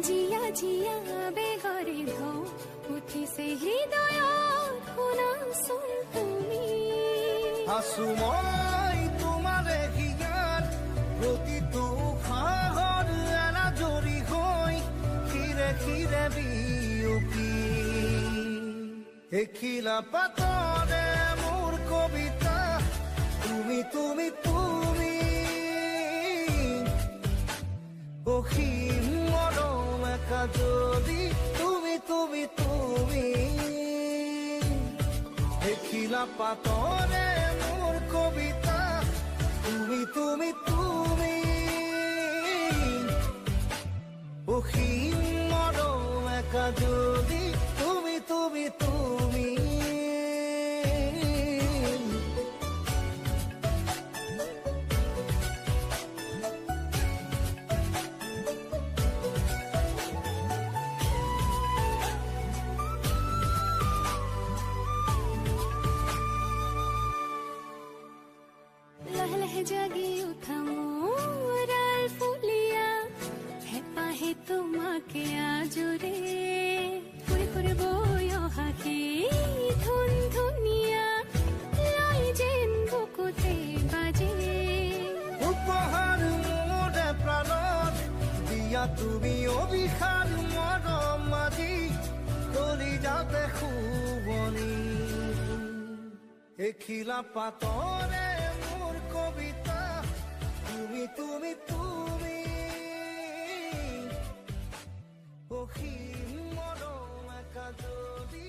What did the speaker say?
জিয়া জিয়া বেগৰে ঢৌ উঠিছে হৃদয়ত শুনাচোন তুমি। আছো মই তোমাৰে হিয়াত প্ৰতিটো উশাহত এনাজৰি হৈ খিৰে খিৰে বিয়পি। এখিলা পাতৰে মোৰ কবিতা তুমি তুমি তুমি। অসীম মৰম একা যদি তুমি তুমি তুমি। এখিলা পাতৰে মোৰ কবিতা তুমি তুমি তুমি। অসীম মৰম একা যদি তুমি তুমি তুমি। লাহে লাহে জাগি উঠা মোৰ ফুলিয়া হেঁপাহে তোমাকে আজোৰে ফুৰি ফুৰি বৈ অহা সেই ধুন ধুনীয়া লৈ যেন বুকুতে বাজে। উপহাৰ মোৰে প্ৰাণত দিয়া তুমি অভিশাপ মৰম আজি কৰি যাতে শুৱনি। এখিলা পাতৰে মোৰ কবিতা তুমি তুমি তুমি। অসীম মৰম একা যদি